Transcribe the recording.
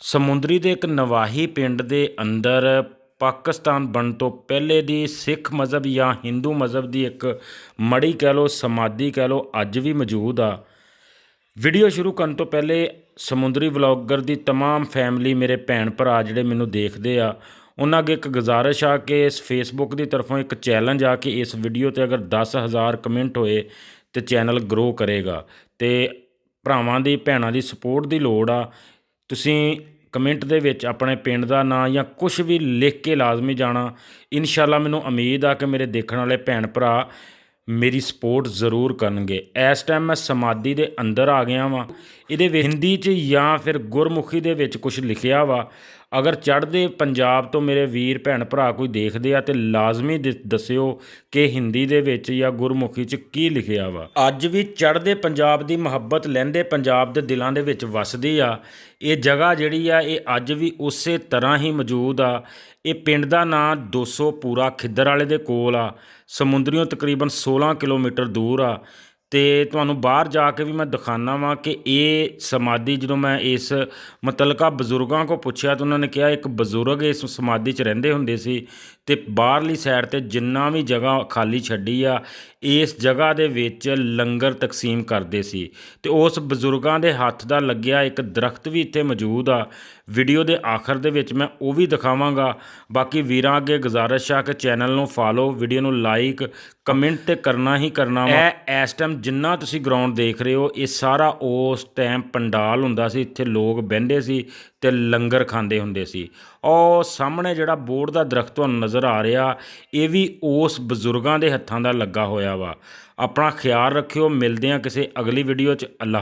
ਸਮੁੰਦਰੀ ਦੇ ਇੱਕ ਨਵਾਹੀ ਪਿੰਡ ਦੇ ਅੰਦਰ ਪਾਕਿਸਤਾਨ ਬਣਨ ਤੋਂ ਪਹਿਲੇ ਦੀ ਸਿੱਖ ਮਜ਼ਹਬ ਜਾਂ ਹਿੰਦੂ ਮਜ਼ਹਬ ਦੀ ਇੱਕ ਮੜੀ ਕਹਿ ਲਓ, ਸਮਾਧੀ ਕਹਿ ਲਓ, ਅੱਜ ਵੀ ਮੌਜੂਦ ਆ। ਵੀਡੀਓ ਸ਼ੁਰੂ ਕਰਨ ਤੋਂ ਪਹਿਲੇ ਸਮੁੰਦਰੀ ਵਲੌਗਰ ਦੀ ਤਮਾਮ ਫੈਮਿਲੀ, ਮੇਰੇ ਭੈਣ ਭਰਾ ਜਿਹੜੇ ਮੈਨੂੰ ਦੇਖਦੇ ਆ, ਉਹਨਾਂ ਅੱਗੇ ਇੱਕ ਗੁਜ਼ਾਰਿਸ਼ ਆ ਕਿ ਇਸ ਫੇਸਬੁੱਕ ਦੀ ਤਰਫੋਂ ਇੱਕ ਚੈਲੰਜ ਆ ਕਿ ਇਸ ਵੀਡੀਓ 'ਤੇ ਅਗਰ 10,000 ਕਮੈਂਟ ਹੋਏ ਤਾਂ ਚੈਨਲ ਗਰੋ ਕਰੇਗਾ। ਅਤੇ ਭਰਾਵਾਂ ਦੀ, ਭੈਣਾਂ ਦੀ ਸਪੋਰਟ ਦੀ ਲੋੜ ਆ। ਤੁਸੀਂ ਕਮੈਂਟ ਦੇ ਵਿੱਚ ਆਪਣੇ ਪਿੰਡ ਦਾ ਨਾਂ ਜਾਂ ਕੁਛ ਵੀ ਲਿਖ ਕੇ ਲਾਜ਼ਮੀ ਜਾਣਾ। ਇਨਸ਼ਾਅੱਲਾ ਮੈਨੂੰ ਉਮੀਦ ਆ ਕਿ ਮੇਰੇ ਦੇਖਣ ਵਾਲੇ ਭੈਣ ਭਰਾ ਮੇਰੀ ਸਪੋਰਟ ਜ਼ਰੂਰ ਕਰਨਗੇ। ਇਸ ਟਾਈਮ ਮੈਂ ਸਮਾਧੀ ਦੇ ਅੰਦਰ ਆ ਗਿਆ ਵਾਂ। ਇਹਦੇ ਵਿੱਚ ਹਿੰਦੀ 'ਚ ਜਾਂ ਫਿਰ ਗੁਰਮੁਖੀ ਦੇ ਵਿੱਚ ਕੁਛ ਲਿਖਿਆ ਵਾ। ਅਗਰ ਚੜ੍ਹਦੇ ਪੰਜਾਬ ਤੋਂ ਮੇਰੇ ਵੀਰ ਭੈਣ ਭਰਾ ਕੋਈ ਦੇਖਦੇ ਆ ਤਾਂ ਲਾਜ਼ਮੀ ਦੱਸਿਓ ਕਿ ਹਿੰਦੀ ਦੇ ਵਿੱਚ ਜਾਂ ਗੁਰਮੁਖੀ 'ਚ ਕੀ ਲਿਖਿਆ ਵਾ। ਅੱਜ ਵੀ ਚੜ੍ਹਦੇ ਪੰਜਾਬ ਦੀ ਮੁਹੱਬਤ ਲਹਿੰਦੇ ਪੰਜਾਬ ਦੇ ਦਿਲਾਂ ਦੇ ਵਿੱਚ ਵੱਸਦੀ ਆ। ਇਹ ਜਗ੍ਹਾ ਜਿਹੜੀ ਆ ਇਹ ਅੱਜ ਵੀ ਉਸੇ ਤਰ੍ਹਾਂ ਹੀ ਮੌਜੂਦ ਆ। ਇਹ ਪਿੰਡ ਦਾ ਨਾਂ 200 ਪੂਰਾ ਖਿੱਦਰ ਵਾਲੇ ਦੇ ਕੋਲ ਆ। ਸਮੁੰਦਰੀਓਂ ਤਕਰੀਬਨ 16 ਕਿਲੋਮੀਟਰ ਦੂਰ ਆ। ਅਤੇ ਤੁਹਾਨੂੰ ਬਾਹਰ ਜਾ ਕੇ ਵੀ ਮੈਂ ਦਿਖਾਉਂਦਾ ਵਾਂ ਕਿ ਇਹ ਸਮਾਧੀ, ਜਦੋਂ ਮੈਂ ਇਸ ਮੁਤਲਕਾ ਬਜ਼ੁਰਗਾਂ ਕੋਲ ਪੁੱਛਿਆ ਤਾਂ ਉਹਨਾਂ ਨੇ ਕਿਹਾ ਇੱਕ ਬਜ਼ੁਰਗ ਇਸ ਸਮਾਧੀ 'ਚ ਰਹਿੰਦੇ ਹੁੰਦੇ ਸੀ ਅਤੇ ਬਾਹਰਲੀ ਸਾਈਡ 'ਤੇ ਜਿੰਨਾ ਵੀ ਜਗ੍ਹਾ ਖਾਲੀ ਛੱਡੀ ਆ, ਇਸ ਜਗ੍ਹਾ ਦੇ ਵਿੱਚ ਲੰਗਰ ਤਕਸੀਮ ਕਰਦੇ ਸੀ। ਅਤੇ ਉਸ ਬਜ਼ੁਰਗਾਂ ਦੇ ਹੱਥ ਦਾ ਲੱਗਿਆ ਇੱਕ ਦਰਖਤ ਵੀ ਇੱਥੇ ਮੌਜੂਦ ਆ। ਵੀਡੀਓ ਦੇ ਆਖਰ ਦੇ ਵਿੱਚ ਮੈਂ ਉਹ ਵੀ ਦਿਖਾਵਾਂਗਾ। ਬਾਕੀ ਵੀਰਾਂ ਅੱਗੇ ਗੁਜ਼ਾਰਿਸ਼ ਆ ਕਿ ਚੈਨਲ ਨੂੰ ਫਾਲੋ, ਵੀਡੀਓ ਨੂੰ ਲਾਈਕ, ਕਮੈਂਟ ਤੇ ਕਰਨਾ ਹੀ ਕਰਨਾ ਵਾ। ਇਸ ਟਾਈਮ ਜਿੰਨਾ ਤੁਸੀਂ ਗਰਾਊਂਡ ਦੇਖ ਰਹੇ ਹੋ, ਇਹ ਸਾਰਾ ਉਸ ਟਾਈਮ ਪੰਡਾਲ ਹੁੰਦਾ ਸੀ। ਇੱਥੇ ਲੋਕ ਬਹਿੰਦੇ ਸੀ ਅਤੇ ਲੰਗਰ ਖਾਂਦੇ ਹੁੰਦੇ ਸੀ। ਉਹ ਸਾਹਮਣੇ ਜਿਹੜਾ ਬੋਰਡ ਦਾ ਦਰਖਤ ਤੁਹਾਨੂੰ ਨਜ਼ਰ ਆ ਰਿਹਾ, ਇਹ ਵੀ ਉਸ ਬਜ਼ੁਰਗਾਂ ਦੇ ਹੱਥਾਂ ਦਾ ਲੱਗਾ ਹੋਇਆ ਵਾ। ਆਪਣਾ ਖਿਆਲ ਰੱਖਿਓ। ਮਿਲਦੇ ਹਾਂ ਕਿਸੇ ਅਗਲੀ ਵੀਡੀਓ 'ਚ। ਅੱਲਾ।